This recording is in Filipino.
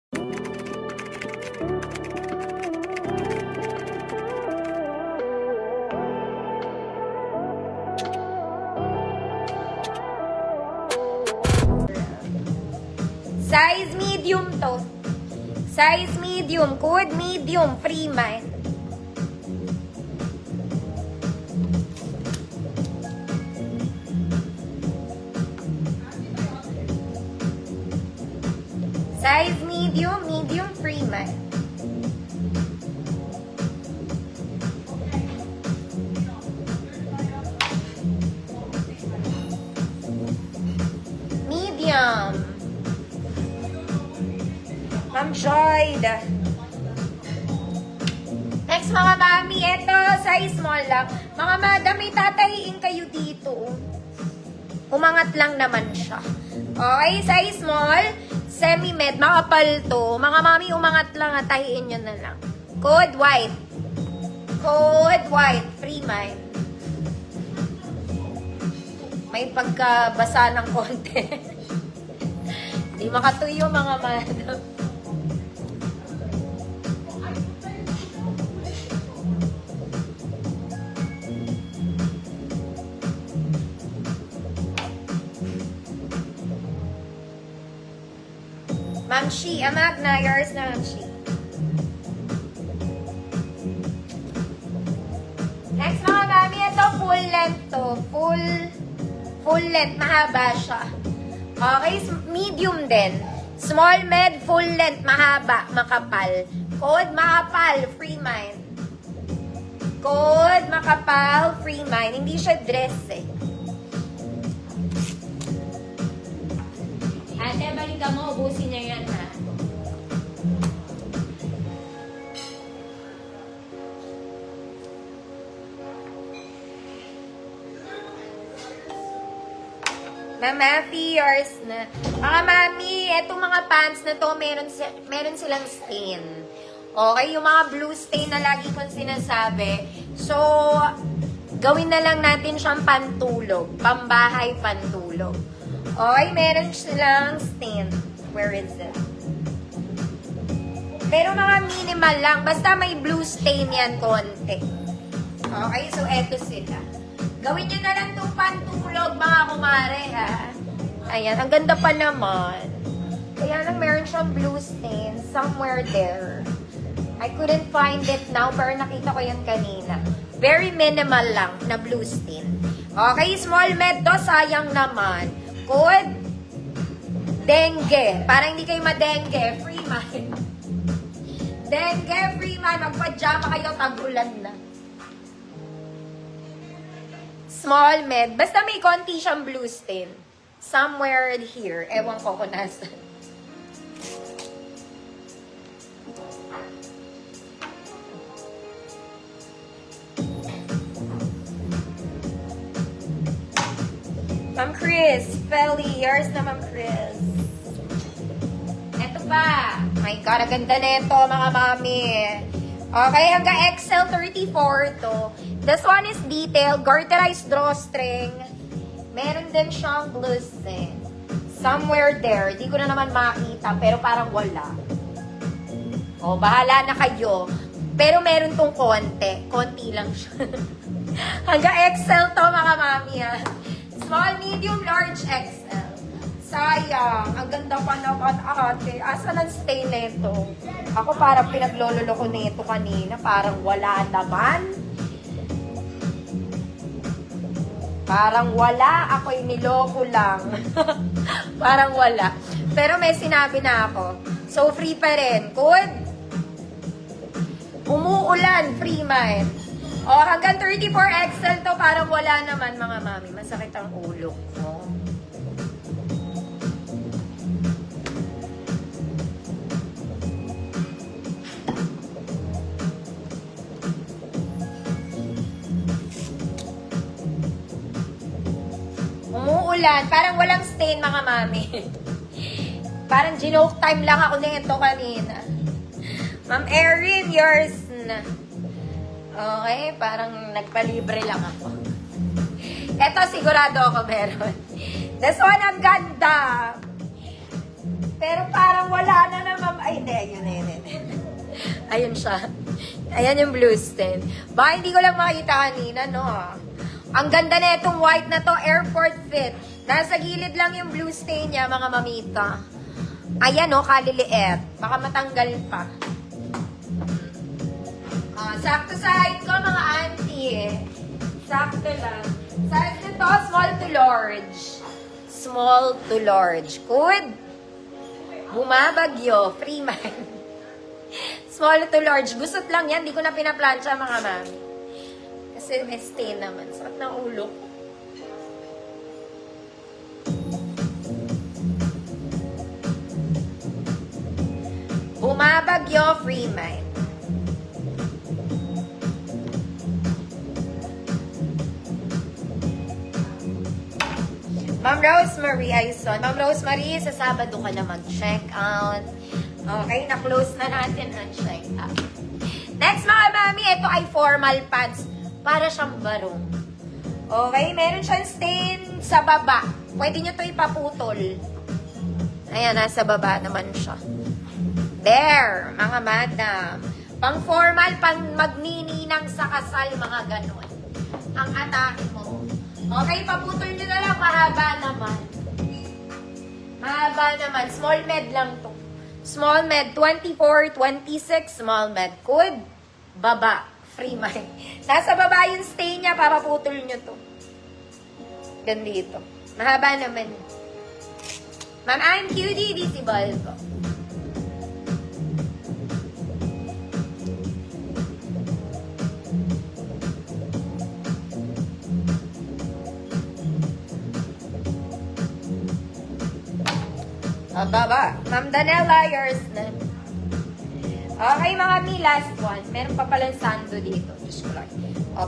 Size medium to. Size medium. Code medium. Free mind. Size medium. Medium. Free mind. Medium. Ma'am Joy. Next mga mami, ito, size small lang. Mga madam, may tatahiin kayo dito. Umangat lang naman siya. Okay, size small, semi-med, makapal to. Mga mami, umangat lang at tahiin nyo na lang. Code white. Code white. Free mind. May pagkabasa ng konti. Hindi makatuyo mga madam. Ma'am Shi, amak na, yours na Ma'am Shi. Next mga mami, ito full length to. Full length, mahaba siya. Okay, medium din. Small, med, full length, mahaba, makapal. Code, makapal, free mind. Code, makapal, free mind. Hindi siya dress eh. Ate, balik ka mo, ubusin niya yan ha. Mama, yours na. Mga mami, etong mga pants na to, meron silang stain. Okay, yung mga blue stain na lagi kong sinasabi. So, gawin na lang natin siyang pantulog. Pambahay pantulog. Okay, meron silang stain. Where is it? Pero mga minimal lang. Basta may blue stain yan konti. Okay, so eto sila. Gawin nyo na lang itong pantulog, mga kumare, ha? Ayan, ang ganda pa naman. Kaya lang meron siyang blue stain somewhere there. I couldn't find it now, pero nakita ko yan kanina. Very minimal lang na blue stain. Okay, small med to, sayang naman. Code, dengue. Para hindi kayo madengue, free mind. Dengue, free mind. Magpa-jama kayo, tag-ulan na. Small med. Basta may konti siyang blue stain. Somewhere here. Ewan ko kung nasan. Ma'am Chris. Felly. Yours na, Ma'am Chris. Eto pa. My God, ang ganda na ito, mga mami. Okay, hanggang XL 34 to. This one is detailed, garterized drawstring. Meron din siyang blue stain. Somewhere there. Di ko na naman makita, pero parang wala. O, bahala na kayo. Pero meron tong konti. Konti lang siya. Hanggang XL to, mga mami, ha. Small, medium, large, XL. Sayang. Ang ganda pa naman, ate. Asa ng stain na ito? Ako parang pinaglololo ko na ito kanina. Parang wala naman. Parang wala. Ako'y niloko lang. Parang wala. Pero may sinabi na ako. So, free pa rin. Good? Umuulan. Free mind. O, hanggang 34XL to. Parang wala naman, mga mami. Masakit ang ulo ko. Umuulan. Parang walang stain, mga mami. Parang ginoke time lang ako nito kanina. Ma'am Erin, yours na. Okay, parang nagpalibre lang ako. Ito, sigurado ako meron. This one, ang ganda. Pero parang wala na naman. Ay, Ayun siya. Ayan yung blue stain. Baka hindi ko lang makita kanina, no? Ang ganda na itong white na to, airport fit. Nasa gilid lang yung blue stain niya, mga mamita. Ayan, no, kaliliit. Baka matanggal pa. Sakto sa height ko, mga auntie. Sakto lang. Size nito, small to large. Small to large. Good. Bumabagyo. Free man. Small to large. Gusot lang yan. Di ko na pinaplansya, mga mami. Kasi may stain naman. Sakit ng ulo ko. Bumabagyo. Free man. Ma'am Rosemary Aison. Ma'am Rosemary, sa Sabado ka na mag-check out. Okay, na-close na natin ang check out. Next, mga mami, ito ay formal pants. Para siyang barong. Okay, meron siyang stain sa baba. Pwede nyo ito ipaputol. Ayan, nasa baba naman siya. There, mga madam. Pang formal, pang magnininang sa kasal, mga ganon. Ang atake mo. Okay, paputol nyo na lang. Mahaba naman. Mahaba naman. Small med lang to. Small med, 24, 26. Small med. Good. Baba. Free mind. Nasa baba yung stain niya. Papaputol nyo to. Gandito. Mahaba naman. Ma'am, I'm cutie. Visible ko. Baba. Ma'am Danella, yours na. Okay, mga mi, last one. Meron pa palang sando dito. Diyos ko lang. O,